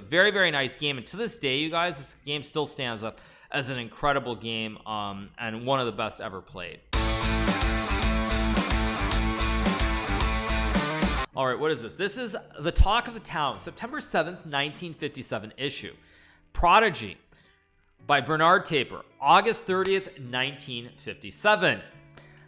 Very, very nice game, and to this day, you guys, this game still stands up as an incredible game, and one of the best ever played. All right, what is this? This is the Talk of the Town, September 7th, 1957 issue. Prodigy by Bernard Taper, August 30th, 1957.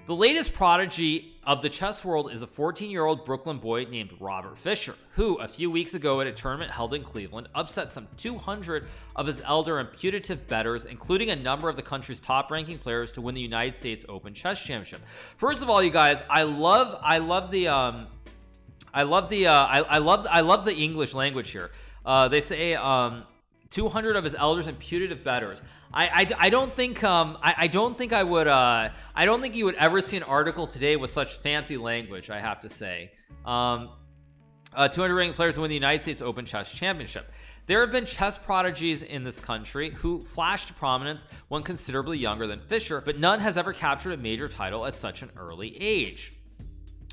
The latest prodigy of the chess world is a 14-year-old Brooklyn boy named Robert Fischer, who, a few weeks ago at a tournament held in Cleveland, upset some 200 of his elder and putative bettors, including a number of the country's top-ranking players, to win the United States Open Chess Championship. First of all, you guys, I love the English language here. They say 200 of his elders and putative bettors. I don't think you would ever see an article today with such fancy language, I have to say. 200 ranking players to win the United States Open Chess Championship. There have been chess prodigies in this country who flashed to prominence when considerably younger than Fischer, but none has ever captured a major title at such an early age.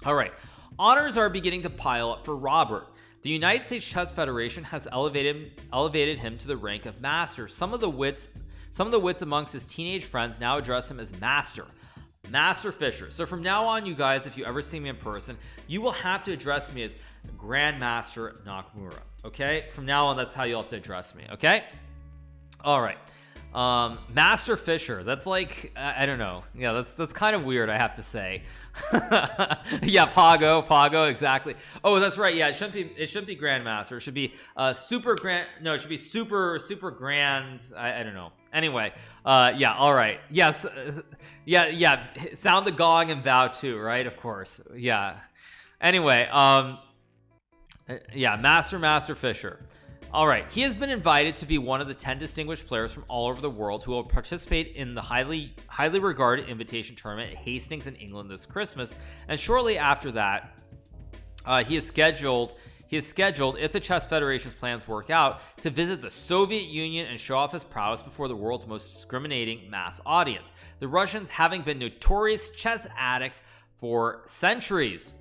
All right, honors are beginning to pile up for Robert. The United States Chess Federation has elevated him to the rank of master. Some of the wits amongst his teenage friends now address him as Master Fischer. So from now on, you guys, if you ever see me in person, you will have to address me as Grandmaster Nakamura. Okay? From now on, that's how you'll have to address me. Okay? All right. Master Fischer. That's like, I don't know. Yeah, that's kind of weird, I have to say. Yeah, Pago, exactly. Oh, that's right. Yeah, it shouldn't be Grandmaster. It should be Super Grand. No, it should be Super Grand. I don't know. Anyway, yeah, all right. Yes, yeah. Sound the gong and bow too, right? Of course. Yeah. Anyway, yeah, Master Fischer. All right, he has been invited to be one of the 10 distinguished players from all over the world who will participate in the highly regarded invitation tournament at Hastings in England this Christmas. And shortly after that, he is scheduled, if the Chess Federation's plans work out, to visit the Soviet Union and show off his prowess before the world's most discriminating mass audience. The Russians having been notorious chess addicts for centuries.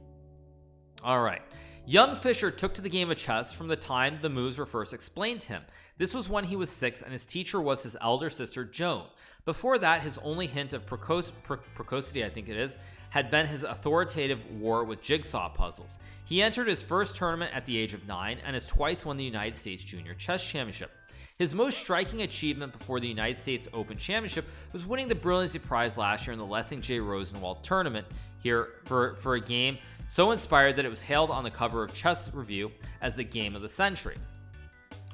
All right. Young Fischer took to the game of chess from the time the moves were first explained to him. This was when he was 6 and his teacher was his elder sister Joan. Before that, his only hint of precocity, I think it is, had been his authoritative war with jigsaw puzzles. He entered his first tournament at the age of 9 and has twice won the United States Junior Chess Championship. His most striking achievement before the United States Open Championship was winning the Brilliancy Prize last year in the Lessing J. Rosenwald tournament here for a game so inspired that it was hailed on the cover of Chess Review as the game of the century.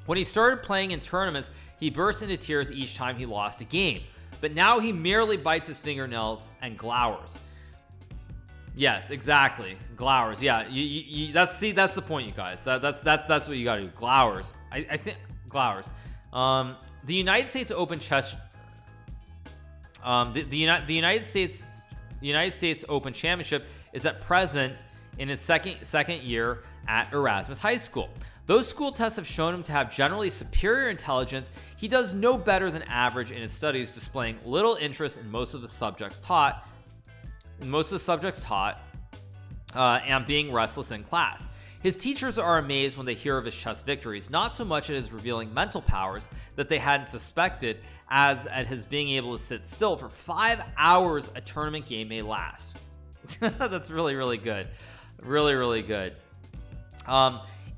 When he started playing in tournaments, he burst into tears each time he lost a game, but now he merely bites his fingernails and glowers. Yes, exactly, glowers. Yeah, that's the point, you guys. That's what you got to do. Glowers. I think glowers. The United States Open Chess. The United States Open Championship is at present in his second year at Erasmus High School. Though school tests have shown him to have generally superior intelligence, he does no better than average in his studies, displaying little interest in most of the subjects taught, and being restless in class. His teachers are amazed when they hear of his chess victories, not so much at his revealing mental powers that they hadn't suspected, as at his being able to sit still for 5 hours a tournament game may last. That's really, really good. Really, really good.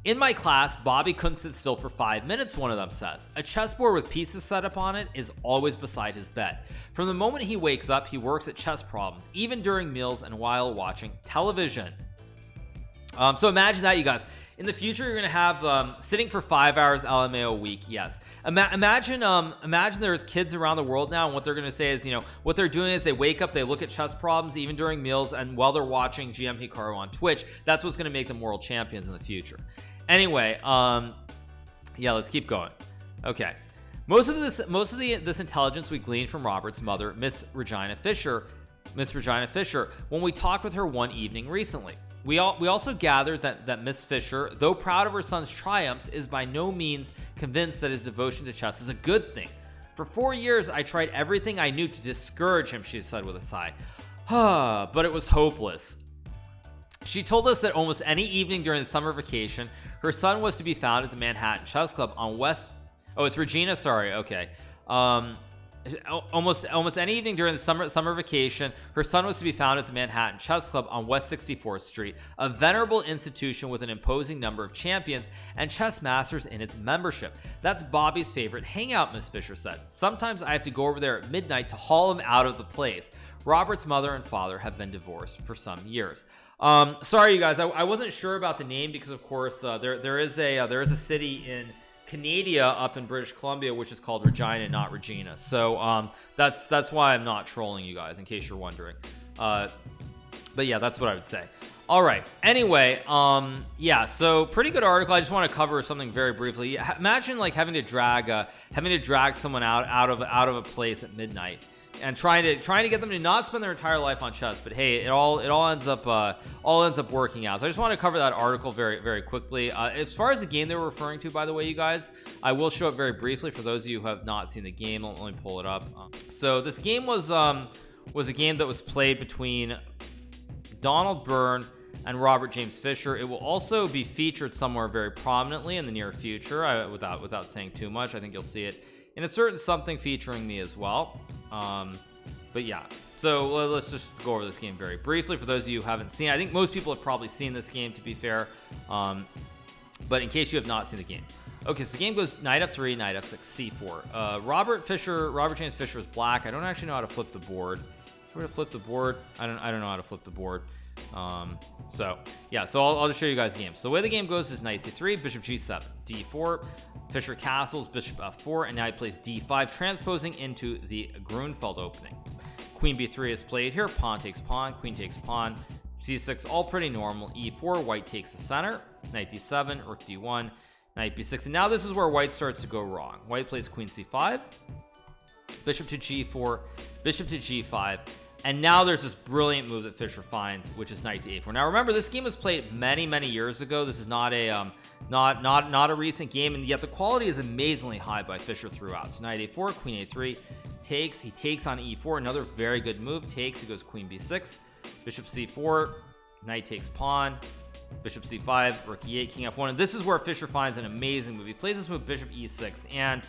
In my class, Bobby couldn't sit still for 5 minutes, one of them says. A chessboard with pieces set up on it is always beside his bed. From the moment he wakes up, he works at chess problems, even during meals and while watching television. So imagine that, you guys. In the future, you're going to have sitting for 5 hours LMAO a week. Yes. Imagine there's kids around the world now, and what they're going to say is, what they're doing is they wake up, they look at chess problems even during meals, and while they're watching GMHikaru on Twitch, that's what's going to make them world champions in the future. Anyway, yeah, let's keep going. Okay. Most of this intelligence we gleaned from Robert's mother, Miss Regina Fischer, when we talked with her one evening recently. We also gathered that Miss Fischer, though proud of her son's triumphs, is by no means convinced that his devotion to chess is a good thing. For 4 years, I tried everything I knew to discourage him, she said with a sigh. But it was hopeless. She told us that almost any evening during the summer vacation, Her son was to be found at the Manhattan Chess Club on West. Oh, it's Regina. Sorry. Okay. Almost any evening during the summer vacation, her son was to be found at the Manhattan Chess Club on West 64th Street, a venerable institution with an imposing number of champions and chess masters in its membership. That's Bobby's favorite hangout, Miss Fisher said. Sometimes I have to go over there at midnight to haul him out of the place. Robert's mother and father have been divorced for some years. Sorry, you guys, I wasn't sure about the name because, of course, there is a city in Canada up in British Columbia which is called Regina, not Regina. So that's why I'm not trolling you guys, in case you're wondering. But yeah, that's what I would say. All right. Anyway, yeah. So pretty good article. I just want to cover something very briefly. Imagine like having to drag someone out of a place at midnight and trying to get them to not spend their entire life on chess. But hey, it all ends up working out. So I just want to cover that article very, very quickly. As far as the game they were referring to, by the way, you guys, I will show it very briefly for those of you who have not seen the game. Let me pull it up. So this game was a game that was played between Donald Byrne and Robert James Fischer. It will also be featured somewhere very prominently in the near future. Without saying too much, I think you'll see it in a certain something featuring me as well. But yeah, so let's just go over this game very briefly for those of you who haven't seen it. I think most people have probably seen this game, to be fair, but in case you have not seen the game. Okay, so the game goes knight f3, knight f6, c4. Robert James Fischer is black. I don't actually know how to flip the board. Where to flip the board? I don't know how to flip the board. So yeah, so I'll just show you guys the game. So the way the game goes is knight c3, bishop g7, d4, Fischer castles, bishop f4, and now he plays d5, transposing into the Grunfeld opening. Queen b3 is played here, pawn takes pawn, queen takes pawn, c6, all pretty normal. e4, white takes the center, knight d7, rook d1, knight b6, and now this is where white starts to go wrong. White plays queen c5, bishop to g4, bishop to g5, and now there's this brilliant move that Fischer finds, which is knight to a4. Now remember, this game was played many years ago. This is not a not a recent game, and yet the quality is amazingly high by Fischer throughout. So knight a4, queen a3, takes. He takes on e4, another very good move. Takes. He goes queen b6, bishop c4, knight takes pawn, bishop c5, rook e8, king f1, and this is where Fischer finds an amazing move. He plays this move bishop e6, and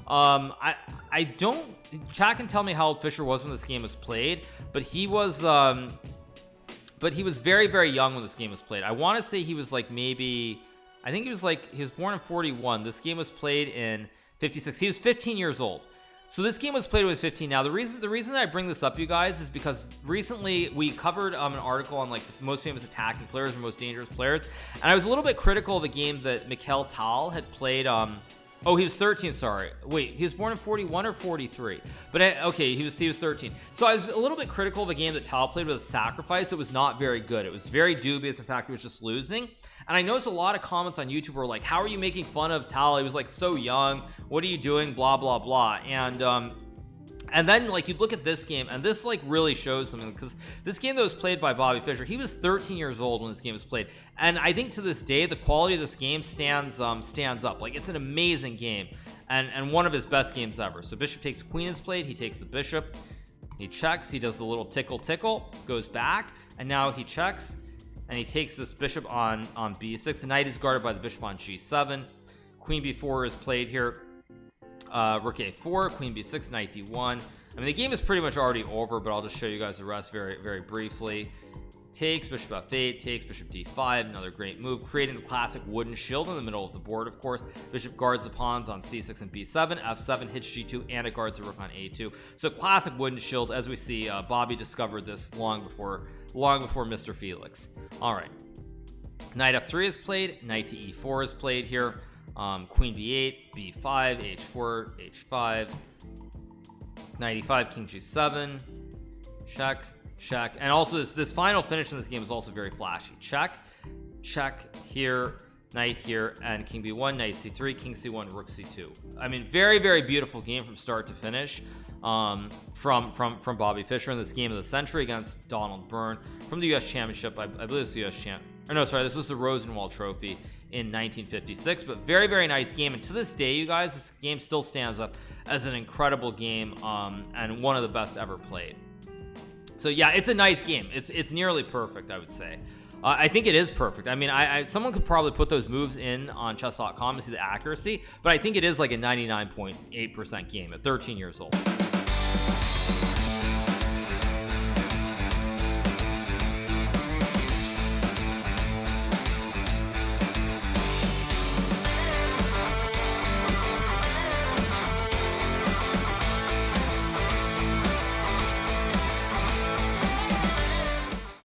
I don't, chat can tell me how old Fischer was when this game was played, but he was very young when this game was played. I want to say he was like maybe, I think he was born in 41. This game was played in 56. He was 15 years old. So this game was played when he was 15. Now the reason that I bring this up, you guys, is because recently we covered an article on like the most famous attacking players or most dangerous players, and I was a little bit critical of the game that Mikhail Tal had played. Oh, he was 13. Sorry, wait, he was born in 41 or 43. But okay, he was 13. So I was a little bit critical of a game that Tal played with a sacrifice. It was not very good. It was very dubious. In fact, it was just losing. And I noticed a lot of comments on YouTube were like, "How are you making fun of Tal? He was like so young. What are you doing? Blah blah blah." And then like you look at this game, and this like really shows something, because this game that was played by Bobby Fischer, he was 13 years old when this game was played, and I think to this day the quality of this game stands up. Like, it's an amazing game, and one of his best games ever. So bishop takes queen is played. He takes the bishop, he checks, he does the little tickle, goes back, and now he checks, and he takes this bishop on b6. The knight is guarded by the bishop on g7. Queen b4 is played here. Rook a4, queen b6, knight d1. I mean, the game is pretty much already over, but I'll just show you guys the rest very, very briefly. Takes, bishop f8, takes, bishop d5, another great move, creating the classic wooden shield in the middle of the board, of course. Bishop guards the pawns on c6 and b7, f7 hits g2, and it guards the rook on a2. So classic wooden shield, as we see. Bobby discovered this long before Mr. Felix. All right, knight f3 is played, knight to e4 is played here. Queen b8, b5, h4, h5, knight e5, king g7, check, and also this final finish in this game is also very flashy. Check here, knight here, and king b1, knight c3, king c1, rook c2. I mean, very, very beautiful game from start to finish, from Bobby Fischer in this game of the century against Donald Byrne from the U.S. Championship. I believe it's the U.S. Champ. Or no, sorry, this was the Rosenwald Trophy in 1956. But very, very nice game, and to this day, you guys, this game still stands up as an incredible game, and one of the best ever played. So yeah, it's a nice game. It's nearly perfect, I would say. I think it is perfect. I mean, someone could probably put those moves in on chess.com to see the accuracy, but I think it is like a 99.8% game at 13 years old.